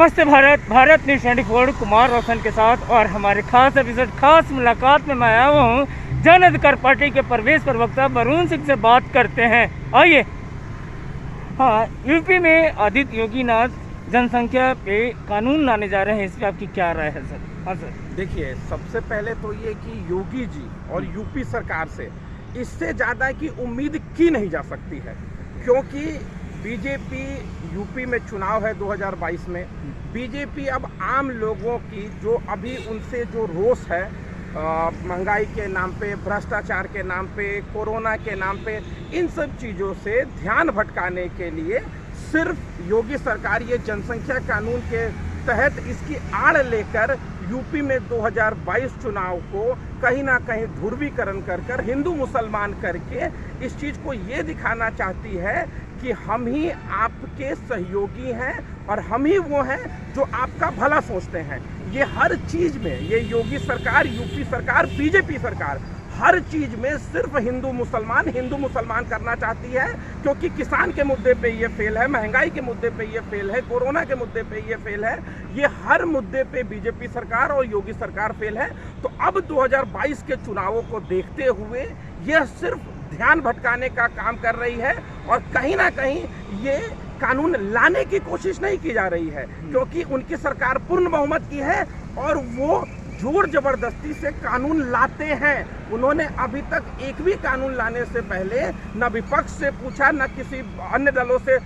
नमस्ते भारत। भारत न्यूज़ 24 कुमार रोशन के साथ और हमारे खास एपिसोड खास मुलाकात में मैं आया हुआ हूँ जन अधिकार पार्टी के प्रवेश प्रवक्ता वरुण सिंह से बात करते हैं। आइए। हाँ, यूपी में आदित्य योगीनाथ जनसंख्या पे कानून लाने जा रहे हैं, इस पर आपकी क्या राय है सर? हाँ सर। देखिए, सबसे पहले तो ये कि योगी जी और यूपी सरकार से इससे ज़्यादा की उम्मीद की नहीं जा सकती है, क्योंकि बीजेपी यूपी में चुनाव है 2022 में। बीजेपी अब आम लोगों की जो अभी उनसे जो रोष है महंगाई के नाम पे, भ्रष्टाचार के नाम पे, कोरोना के नाम पे, इन सब चीज़ों से ध्यान भटकाने के लिए सिर्फ योगी सरकार ये जनसंख्या कानून के तहत इसकी आड़ लेकर यूपी में 2022 चुनाव को कहीं ना कहीं ध्रुवीकरण कर हिंदू मुसलमान करके इस चीज़ को ये दिखाना चाहती है कि हम ही आपके सहयोगी हैं और हम ही वो हैं जो आपका भला सोचते हैं। ये हर चीज़ में, ये योगी सरकार, यूपी सरकार, बीजेपी सरकार हर चीज़ में सिर्फ हिंदू मुसलमान करना चाहती है, क्योंकि किसान के मुद्दे पे ये फेल है, महंगाई के मुद्दे पे ये फेल है, कोरोना के मुद्दे पे ये फेल है। ये हर मुद्दे पे बीजेपी सरकार और योगी सरकार फेल है। तो अब 2022 के चुनावों को देखते हुए यह सिर्फ ध्यान भटकाने का काम कर रही है और कहीं ना कहीं ये कानून लाने की कोशिश नहीं की जा रही है, क्योंकि उनकी सरकार पूर्ण बहुमत की है और वो जोर जबरदस्ती से कानून लाते हैं। उन्होंने अभी तक एक भी कानून लाने से पहले न विपक्ष से पूछा, न किसी अन्य दलों से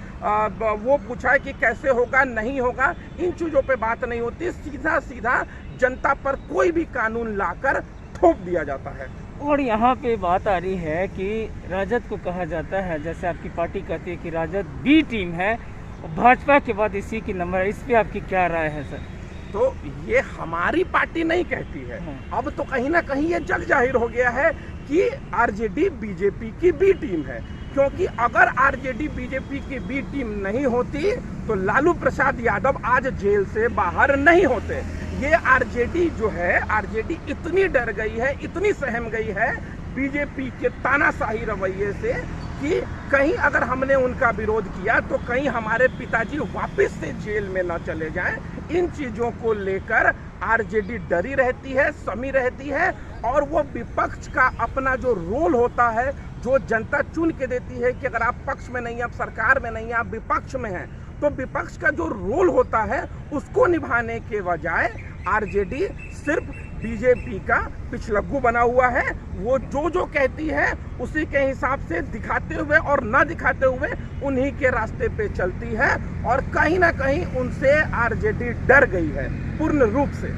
वो पूछा कि कैसे होगा, नहीं होगा। इन चीज़ों पे बात नहीं होती, सीधा सीधा जनता पर कोई भी कानून लाकर थोप दिया जाता है। और यहाँ पे बात आ रही है कि राजद को कहा जाता है, जैसे आपकी पार्टी कहती है कि राजद बी टीम है और भाजपा के बाद इसी की नंबर है, इस पे आपकी क्या राय है सर? तो ये हमारी पार्टी नहीं कहती है, अब तो कहीं ना कहीं ये जग जाहिर हो गया है कि आरजेडी बीजेपी की बी टीम है, क्योंकि अगर आरजेडी बीजेपी की बी टीम नहीं होती तो लालू प्रसाद यादव आज जेल से बाहर नहीं होते। ये आरजेडी जो है, आरजेडी इतनी डर गई है, इतनी सहम गई है बीजेपी के तानाशाही रवैये से कि कहीं अगर हमने उनका विरोध किया तो कहीं हमारे पिताजी वापस से जेल में न चले जाएं। इन चीज़ों को लेकर आरजेडी डरी रहती है, समी रहती है और वो विपक्ष का अपना जो रोल होता है, जो जनता चुन के देती है कि अगर आप पक्ष में नहीं, आप सरकार में नहीं, आप विपक्ष में हैं, तो विपक्ष का जो रोल होता है उसको निभाने के बजाय आरजेडी सिर्फ बीजेपी का पिछलग्गू बना हुआ है। वो जो कहती है उसी के हिसाब से दिखाते हुए और ना दिखाते हुए उन्हीं के रास्ते पे चलती है और कहीं ना कहीं उनसे आरजेडी डर गई है पूर्ण रूप से।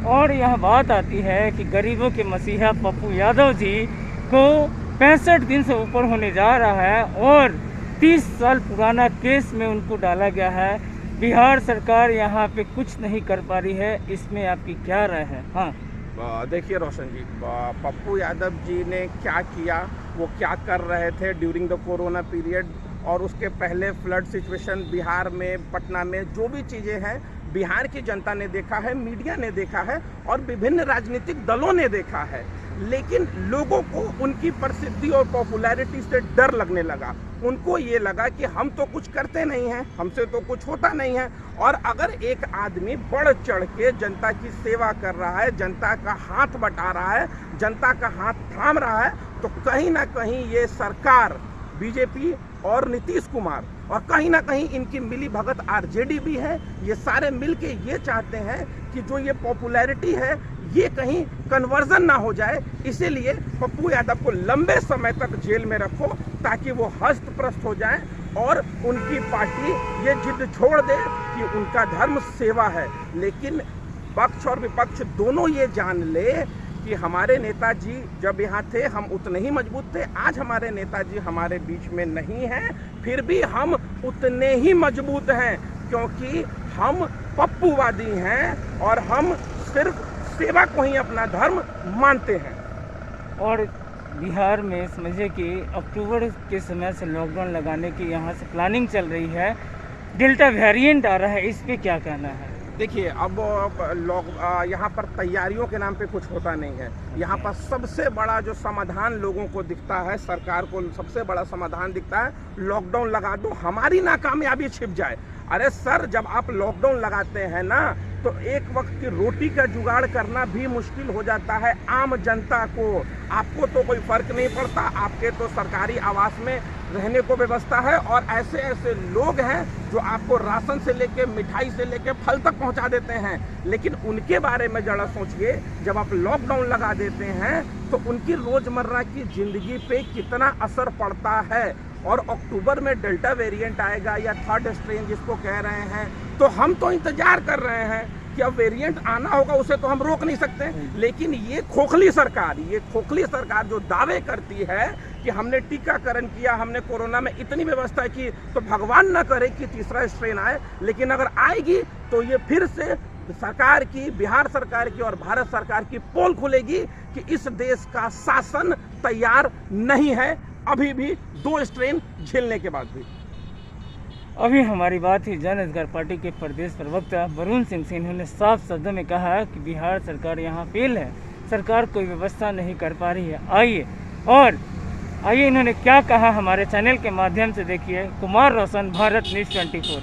और यह बात आती है कि गरीबों के मसीहा पप्पू यादव जी को 65 दिन से ऊपर होने जा रहा है और 30 साल पुराना केस में उनको डाला गया है। बिहार सरकार यहाँ पे कुछ नहीं कर पा रही है, इसमें आपकी क्या राय है? हाँ, देखिए रोशन जी, पप्पू यादव जी ने क्या किया, वो क्या कर रहे थे ड्यूरिंग द कोरोना पीरियड और उसके पहले फ्लड सिचुएशन बिहार में, पटना में, जो भी चीज़ें हैं बिहार की जनता ने देखा है, मीडिया ने देखा है और विभिन्न राजनीतिक दलों ने देखा है। लेकिन लोगों को उनकी प्रसिद्धि और पॉपुलैरिटी से डर लगने लगा। उनको ये लगा कि हम तो कुछ करते नहीं हैं, हमसे तो कुछ होता नहीं है, और अगर एक आदमी बढ़ चढ़ के जनता की सेवा कर रहा है, जनता का हाथ बटा रहा है, जनता का हाथ थाम रहा है, तो कहीं ना कहीं ये सरकार बीजेपी और नीतीश कुमार और कहीं ना कहीं इनकी मिली भगत आरजेडी भी है, ये सारे मिलके ये चाहते हैं कि जो ये पॉपुलैरिटी है ये कहीं कन्वर्जन ना हो जाए। इसीलिए पप्पू यादव को लंबे समय तक जेल में रखो ताकि वो हस्तप्रस्त हो जाएं और उनकी पार्टी ये जिद छोड़ दे कि उनका धर्म सेवा है। लेकिन पक्ष और विपक्ष दोनों ये जान ले कि हमारे नेताजी जब यहाँ थे हम उतने ही मजबूत थे, आज हमारे नेताजी हमारे बीच में नहीं हैं, फिर भी हम उतने ही मजबूत हैं, क्योंकि हम पप्पूवादी हैं और हम सिर्फ सेवा को ही अपना धर्म मानते हैं। और बिहार में समझिए कि अक्टूबर के समय से लॉकडाउन लगाने की यहाँ से प्लानिंग चल रही है, डेल्टा वेरिएंट आ रहा है, इस पे क्या कहना है? देखिए, अब यहाँ पर तैयारियों के नाम पे कुछ होता नहीं है। यहाँ पर सबसे बड़ा जो समाधान लोगों को दिखता है, सरकार को सबसे बड़ा समाधान दिखता है, लॉकडाउन लगा दो, हमारी नाकामयाबी छिप जाए। अरे सर, जब आप लॉकडाउन लगाते हैं ना, तो एक वक्त की रोटी का जुगाड़ करना भी मुश्किल हो जाता है आम जनता को। आपको तो कोई फर्क नहीं पड़ता, आपके तो सरकारी आवास में रहने को व्यवस्था है, और ऐसे ऐसे लोग हैं जो आपको राशन से लेके, मिठाई से लेके, फल तक पहुंचा देते हैं। लेकिन उनके बारे में जरा सोचिए, जब आप लॉकडाउन लगा देते हैं तो उनकी रोजमर्रा की जिंदगी पे कितना असर पड़ता है। और अक्टूबर में डेल्टा वेरिएंट आएगा, या थर्ड स्ट्रेन जिसको कह रहे हैं, तो हम तो इंतजार कर रहे हैं कि अब वेरिएंट आना होगा, उसे तो हम रोक नहीं सकते। लेकिन ये खोखली सरकार जो दावे करती है कि हमने टीकाकरण किया, हमने कोरोना में इतनी व्यवस्था की, तो भगवान न करे कि तीसरा स्ट्रेन आए, लेकिन अगर आएगी तो ये फिर से सरकार की, बिहार सरकार की और भारत सरकार की पोल खुलेगी कि इस देश का शासन तैयार नहीं है अभी भी 2 स्ट्रेन झेलने के बाद भी। अभी हमारी बात ही जन अधिकार पार्टी के प्रदेश प्रवक्ता वरुण सिंह से। इन्होंने साफ शब्दों में कहा कि बिहार सरकार यहाँ फेल है, सरकार कोई व्यवस्था नहीं कर पा रही है। आइए इन्होंने क्या कहा हमारे चैनल के माध्यम से देखिए। कुमार रोशन, भारत न्यूज़ 24।